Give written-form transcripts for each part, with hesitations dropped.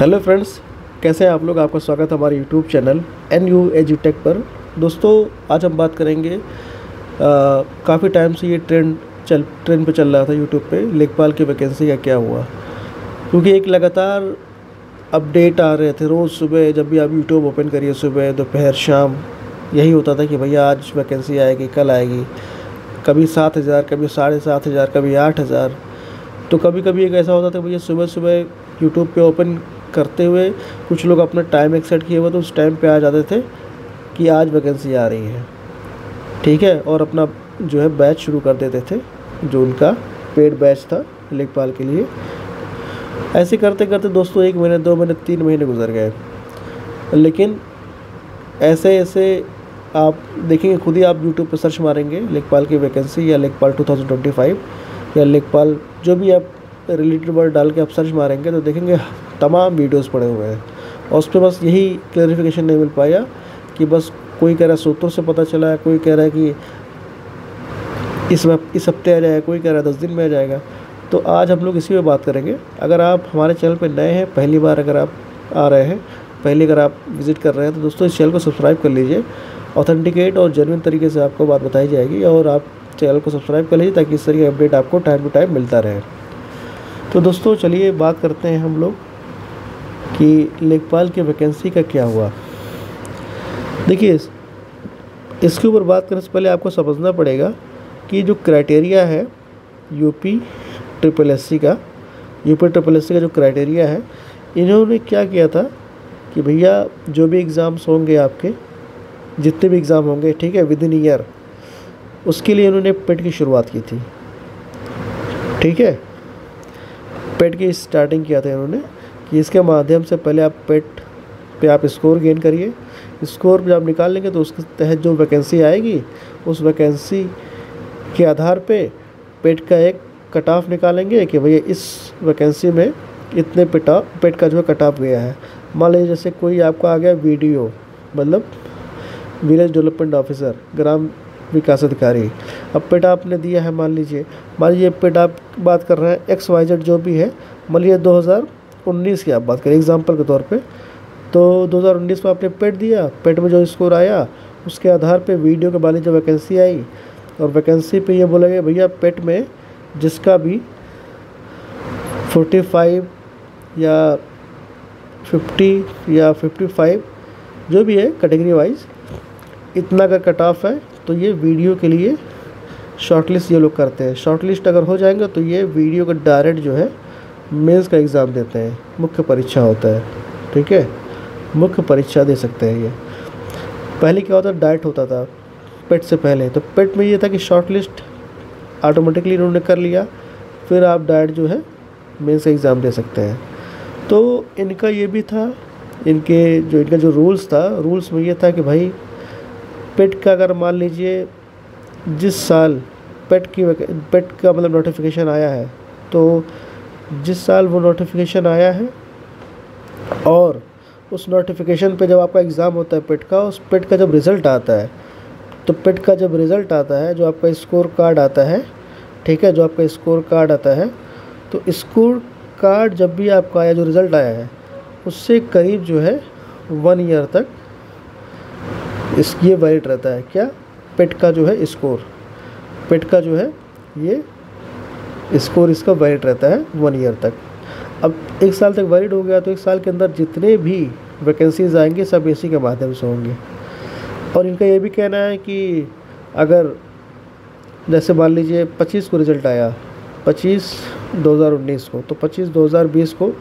Hello friends, कैसे हैं आप लोग। आपका स्वागत है हमारे यूट्यूब चैनल NU एजुटेक पर। दोस्तों, आज हम बात करेंगे काफ़ी टाइम से ये ट्रेंड पे चल रहा था यूट्यूब पे, लेखपाल की वैकेंसी का क्या हुआ। क्योंकि एक लगातार अपडेट आ रहे थे रोज़ सुबह, जब भी आप यूट्यूब ओपन करिए, सुबह दोपहर शाम यही होता था कि भैया आज वैकेंसी आएगी, कल आएगी। कभी 7,000, कभी 7,500, कभी 8,000। तो कभी कभी एक ऐसा होता था भैया सुबह सुबह यूट्यूब पे ओपन करते हुए कुछ लोग अपना टाइम एक सेट किए हुए तो उस टाइम पे आ जाते थे कि आज वैकेंसी आ रही है, ठीक है, और अपना जो है बैच शुरू कर देते थे, जो उनका पेड बैच था लेखपाल के लिए। ऐसे करते करते दोस्तों 1 महीने, 2 महीने, 3 महीने गुजर गए। लेकिन ऐसे ऐसे आप देखेंगे, खुद ही आप यूट्यूब पर सर्च मारेंगे लेखपाल की वैकेंसी या लेखपाल 2025 या लेखपाल, जो भी आप रिलेटेड वर्ड डाल के आप सर्च मारेंगे तो देखेंगे तमाम वीडियोस पड़े हुए हैं। और उस पर बस यही क्लैरिफिकेशन नहीं मिल पाया कि बस कोई कह रहा है सूत्रों से पता चला है, कोई कह रहा है कि इस हफ्ते आ जाएगा, कोई कह रहा है 10 दिन में आ जाएगा। तो आज हम लोग इसी पे बात करेंगे। अगर आप हमारे चैनल पर नए हैं, पहली बार अगर आप आ रहे हैं, पहले अगर आप विज़िट कर रहे हैं, तो दोस्तों इस चैनल को सब्सक्राइब कर लीजिए। ऑथेंटिकेट और जेन्युइन तरीके से आपको बात बताई जाएगी और आप चैनल को सब्सक्राइब कर लीजिए ताकि इस तरह की अपडेट आपको टाइम टू टाइम मिलता रहे। तो दोस्तों चलिए बात करते हैं हम लोग कि लेखपाल की वैकेंसी का क्या हुआ। देखिए, इसके ऊपर बात करने से पहले आपको समझना पड़ेगा कि जो क्राइटेरिया है यूपी ट्रिपल एस सी का जो क्राइटेरिया है, इन्होंने क्या किया था कि भैया जो भी एग्ज़ाम्स होंगे आपके, जितने भी एग्ज़ाम होंगे, ठीक है, विद इन ईयर, उसके लिए इन्होंने पेट की शुरुआत की थी, ठीक है। पेट की स्टार्टिंग किया था इन्होंने कि इसके माध्यम से पहले आप पेट पे आप स्कोर गेन करिए। स्कोर जब आप निकाल लेंगे तो उसके तहत जो वैकेंसी आएगी, उस वैकेंसी के आधार पे पेट का एक कट ऑफ निकालेंगे कि भैया इस वैकेंसी में इतने पेट का जो है कट ऑफ गया है। मान लीजिए जैसे कोई आपका आ गया VDO, मतलब विलेज डेवलपमेंट ऑफिसर, ग्राम विकास अधिकारी। अब पेट आपने दिया है, मान लीजिए पेट आप बात कर रहे हैं XYZ जो भी है, मान लीजिए 2019 की आप बात करें एग्जांपल के तौर पे। तो 2019 में आपने पेट दिया, पेट में जो स्कोर आया उसके आधार पे वीडियो के वाली जो वैकेंसी आई, और वैकेंसी पे ये बोला गया भैया पेट में जिसका भी 45 या 50 या 55 जो भी है कैटेगरी वाइज, इतना का कट ऑफ है, तो ये वीडियो के लिए शॉर्टलिस्ट ये लोग करते हैं। शॉर्टलिस्ट अगर हो जाएंगे तो ये वीडियो का डायरेक्ट जो है मेंस का एग्ज़ाम देते हैं, मुख्य परीक्षा होता है, ठीक है, मुख्य परीक्षा दे सकते हैं ये। पहले क्या होता, डाइट होता था पेट से पहले, तो पेट में ये था कि शॉर्टलिस्ट ऑटोमेटिकली इन्होंने कर लिया, फिर आप डाइट जो है मेंस का एग्ज़ाम दे सकते हैं। तो इनका ये भी था, इनका जो रूल्स में ये था कि भाई पेट का अगर मान लीजिए जिस साल पेट का मतलब नोटिफिकेशन आया है, तो जिस साल वो नोटिफिकेशन आया है और उस नोटिफिकेशन पे जब आपका एग्ज़ाम होता है पेट का, उस पेट का जब रिज़ल्ट आता है, तो पेट का जब रिज़ल्ट आता है, जो आपका स्कोर कार्ड आता है, ठीक है, जो आपका स्कोर कार्ड आता है, तो स्कोर कार्ड जब भी आपका आया, जो रिज़ल्ट आया है, उससे करीब जो है 1 ईयर तक ये वैलिड रहता है। क्या? पेट का जो है स्कोर, पेट का जो है ये स्कोर इसका वैलिड रहता है 1 ईयर तक। अब 1 साल तक वैलिड हो गया तो 1 साल के अंदर जितने भी वैकेंसीज आएंगे सब इसी के माध्यम से होंगे। और इनका ये भी कहना है कि अगर जैसे मान लीजिए 25 को रिज़ल्ट आया, 25 2019 को, तो 25 2020 को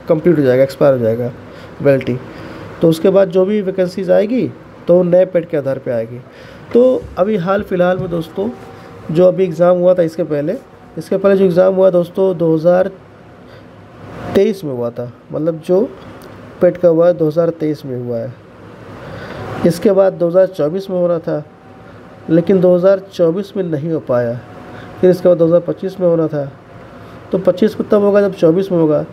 कंप्लीट हो जाएगा, एक्सपायर हो जाएगा वैलिडिटी। तो उसके बाद जो भी वैकेंसीज आएगी तो नए पेट के आधार पे आएगी। तो अभी हाल फिलहाल में दोस्तों जो अभी एग्ज़ाम हुआ था, इसके पहले जो एग्ज़ाम हुआ दोस्तों 2023 में हुआ था, मतलब जो पेट का हुआ है 2023 में हुआ है। इसके बाद 2024 में होना था, लेकिन 2024 में नहीं हो पाया। फिर इसके बाद 2025 में होना था, तो 25 में तब होगा जब 24 में होगा।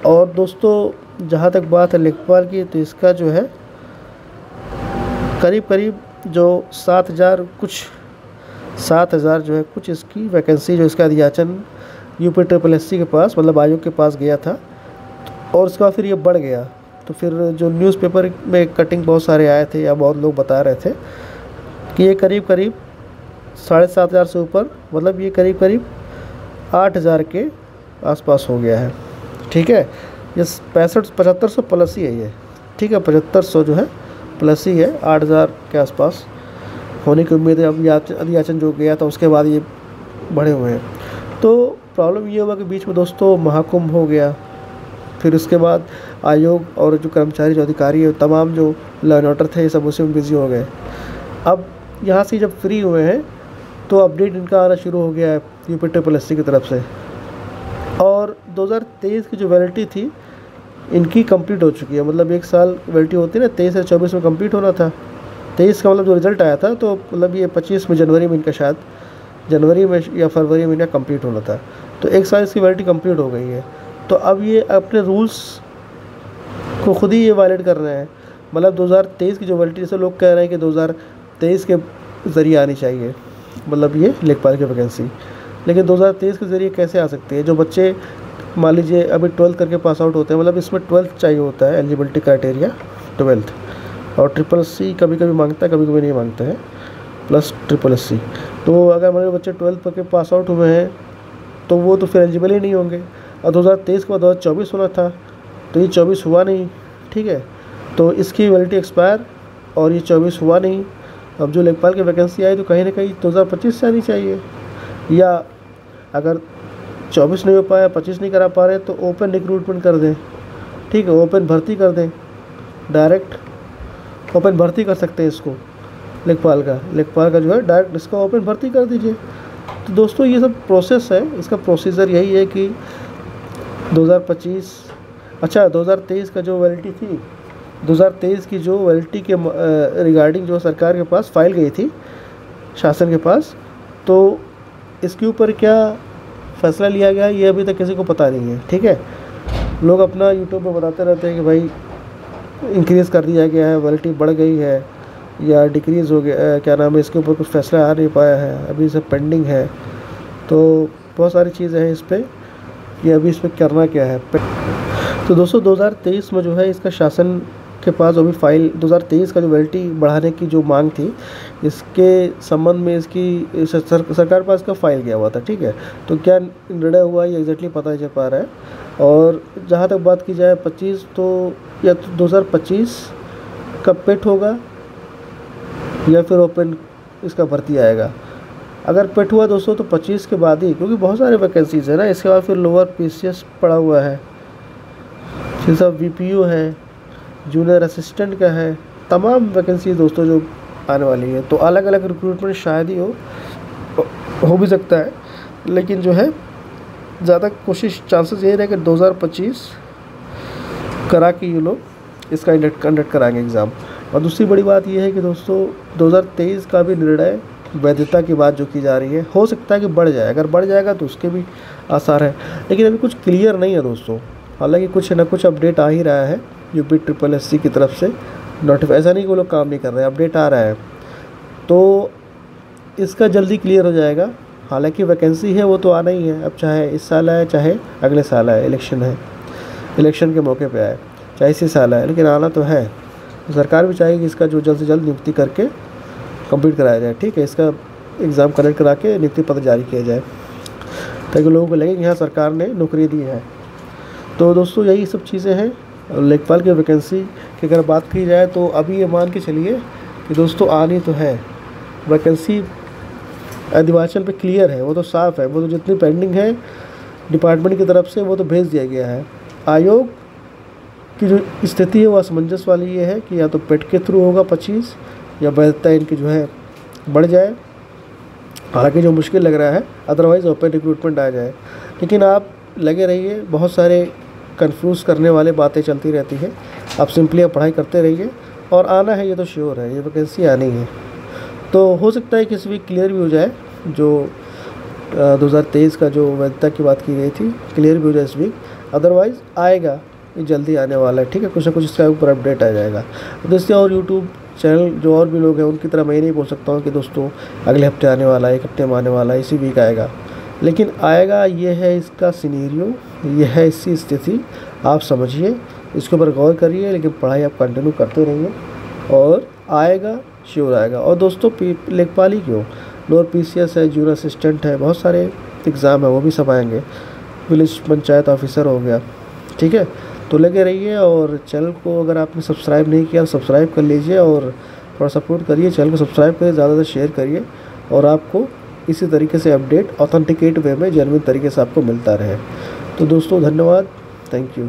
और दोस्तों जहाँ तक बात है लेखपाल की, तो इसका जो है करीब जो 7,000 जो है कुछ इसकी वैकेंसी जो इसका अध्याचन यूपी ट्रिपल एस सी के पास, मतलब आयोग के पास गया था, और उसके बाद फिर ये बढ़ गया। तो फिर जो न्यूज़पेपर में कटिंग बहुत सारे आए थे या बहुत लोग बता रहे थे कि ये करीब करीब 7,500 से ऊपर, मतलब ये करीब करीब 8,000 के आसपास हो गया है। ठीक है, ये 7500 प्लस ही है ये। ठीक है, 7500 जो है प्लस ही है, 8,000 के आसपास होने की उम्मीद है। अब अभियाचन जो गया था उसके बाद ये बढ़े हुए हैं। तो प्रॉब्लम ये हुआ कि बीच में दोस्तों महाकुंभ हो गया, फिर उसके बाद आयोग और जो कर्मचारी जो अधिकारी है तमाम जो लॉ एंड ऑर्डर थे ये सब उसी में बिजी हो गए। अब यहाँ से जब फ्री हुए हैं तो अपडेट इनका आना शुरू हो गया है यूपी SSC की तरफ से। और 2023 की जो वैलिडिटी थी इनकी कंप्लीट हो चुकी है, मतलब 1 साल वैलिडिटी होती है ना, 23 या 24 में कंप्लीट होना था। 23 का मतलब जो रिज़ल्ट आया था तो मतलब ये 25 में, जनवरी में इनका, शायद जनवरी में या फरवरी में इनका कंप्लीट होना था। तो 1 साल इसकी वैलिडिटी कंप्लीट हो गई है। तो अब ये अपने रूल्स को खुद ही ये वायलेट कर रहे हैं। मतलब 2023 की जो वैलिडिटी, जैसे लोग कह रहे हैं कि 2023 के ज़रिए आनी चाहिए, मतलब ये लेखपाल की वैकेंसी, लेकिन 2023 के ज़रिए कैसे आ सकती है? जो बच्चे मान लीजिए अभी 12th करके पास आउट होते हैं, मतलब इसमें 12th चाहिए होता है, एलिजिबिलिटी क्राइटेरिया 12th, और SSC कभी कभी मांगता है, कभी कभी नहीं मांगते हैं, प्लस SSC। तो अगर हमारे बच्चे 12th करके पास आउट हुए हैं तो वो तो फिर एलिजिबल ही नहीं होंगे। और 2023 के बाद 2024 होना था, तो ये 24 हुआ नहीं। ठीक है, तो इसकी वैलिडिटी एक्सपायर, और ये 24 हुआ नहीं। अब जो लेखपाल की वैकेंसी आई तो कहीं ना कहीं 2025 से आनी चाहिए, या अगर 24 नहीं हो पाया, 25 नहीं करा पा रहे तो ओपन रिक्रूटमेंट कर दें। ठीक है, ओपन भर्ती कर दें, डायरेक्ट ओपन भर्ती कर सकते हैं इसको, लेखपाल का जो है डायरेक्ट इसका ओपन भर्ती कर दीजिए। तो दोस्तों ये सब प्रोसेस है, इसका प्रोसीजर यही है कि 2023 का जो वैलिडिटी थी, 2023 की जो वैलिडिटी के रिगार्डिंग जो सरकार के पास फाइल गई थी, शासन के पास, तो इसके ऊपर क्या फ़ैसला लिया गया ये अभी तक किसी को पता नहीं है। ठीक है, लोग अपना यूट्यूब पे बताते रहते हैं कि भाई इंक्रीज़ कर दिया गया है, वैलिडिटी बढ़ गई है या डिक्रीज़ हो गया, क्या नाम है, इसके ऊपर कुछ फ़ैसला आ नहीं पाया है, अभी सब पेंडिंग है। तो बहुत सारी चीज़ें हैं इस पर कि अभी इस पर करना क्या है। तो दोस्तों 2023 में जो है इसका शासन के पास अभी फाइल 2023 का जो वैलिडिटी बढ़ाने की जो मांग थी, इसके संबंध में इसकी सरकार पास का फाइल गया हुआ था। ठीक है, तो क्या निर्णय हुआ ये एग्जैक्टली पता नहीं चल पा रहा है। और जहाँ तक बात की जाए 25, तो या तो 2025 का पेट होगा या फिर ओपन इसका भर्ती आएगा। अगर पेट हुआ दोस्तों तो 25 के बाद ही, क्योंकि बहुत सारे वैकेंसीज़ है ना, इसके बाद फिर लोअर PCS पड़ा हुआ है, फिर सब VPO है, जूनियर असिस्टेंट का है, तमाम वैकेंसी दोस्तों जो आने वाली है। तो अलग अलग रिक्रूटमेंट शायद ही हो भी सकता है, लेकिन जो है ज़्यादा कोशिश चांसेस ये रहे कि 2025 करा के ये लोग इसका कंडक्ट कराएंगे एग्ज़ाम। और दूसरी बड़ी बात ये है कि दोस्तों 2023 का भी निर्णय वैधता की बात जो की जा रही है, हो सकता है कि बढ़ जाए, अगर बढ़ जाएगा तो उसके भी आसार है, लेकिन अभी कुछ क्लियर नहीं है दोस्तों। हालांकि कुछ न कुछ अपडेट आ ही रहा है यूपी SSC की तरफ से, ऐसा नहीं कि वो लोग काम नहीं कर रहे हैं, अपडेट आ रहा है, तो इसका जल्दी क्लियर हो जाएगा। हालांकि वैकेंसी है वो तो आना ही है, अब चाहे इस साल आए चाहे अगले साल आए, इलेक्शन है, इलेक्शन के मौके पे आए, चाहे इसी साल आए, लेकिन आना तो है। सरकार भी चाहेगी इसका जो जल्द से जल्द नियुक्ति करके कंप्लीट कराया जाए। ठीक है, इसका एग्ज़ाम कनेक्ट करा के नियुक्ति पत्र जारी किया जाए, ताकि लोगों को लगे कि यहाँ सरकार ने नौकरी दी है। तो दोस्तों यही सब चीज़ें हैं। लेखपाल की वैकेंसी की अगर बात की जाए तो अभी ये मान के चलिए कि दोस्तों आनी तो है वैकेंसी, अधिवाचन पे क्लियर है, वो तो साफ़ है, वो तो जितनी पेंडिंग है डिपार्टमेंट की तरफ से वो तो भेज दिया गया है। आयोग की जो स्थिति है वो असमंजस वाली ये है कि या तो पेट के थ्रू होगा 25, या वैधता इनकी जो है बढ़ जाए, हालांकि जो मुश्किल लग रहा है, अदरवाइज़ ओपन रिक्रूटमेंट आ जाए। लेकिन आप लगे रहिए, बहुत सारे कंफ्यूज करने वाले बातें चलती रहती हैं, आप सिंपली आप पढ़ाई करते रहिए, और आना है ये तो श्योर है, ये वैकेंसी आनी है। तो हो सकता है कि इस वीक क्लियर भी हो जाए, जो 2023 का जो वैधता की बात की गई थी क्लियर भी हो जाए इस वीक, अदरवाइज़ आएगा, ये जल्दी आने वाला है। ठीक है, कुछ ना कुछ इसका ऊपर अपडेट आ जाएगा। दोस्तों और यूट्यूब चैनल जो और भी लोग हैं उनकी तरह मैं नहीं बोल सकता हूँ कि दोस्तों अगले हफ्ते आने वाला है, 1 हफ्ते में आने वाला है, इसी वीक आएगा, लेकिन आएगा, ये है इसका सिनेरियो, ये है इसकी स्थिति। आप समझिए, इसके ऊपर गौर करिए, लेकिन पढ़ाई आप कंटिन्यू करते रहिए और आएगा, श्योर आएगा। और दोस्तों लेखपाल ही क्यों, लोअर PCS है, जूनियर असिस्टेंट है, बहुत सारे एग्ज़ाम है, वो भी सब आएंगे। विलेज पंचायत ऑफिसर हो गया, ठीक है। तो लगे रहिए, और चैनल को अगर आपने सब्सक्राइब नहीं किया सब्सक्राइब कर लीजिए, और थोड़ा सपोर्ट करिए, चैनल को सब्सक्राइब करिए, ज़्यादा से शेयर करिए, और आपको इसी तरीके से अपडेट ऑथेंटिकेट वे में जेन्युइन तरीके से आपको मिलता रहे। तो दोस्तों धन्यवाद, थैंक यू।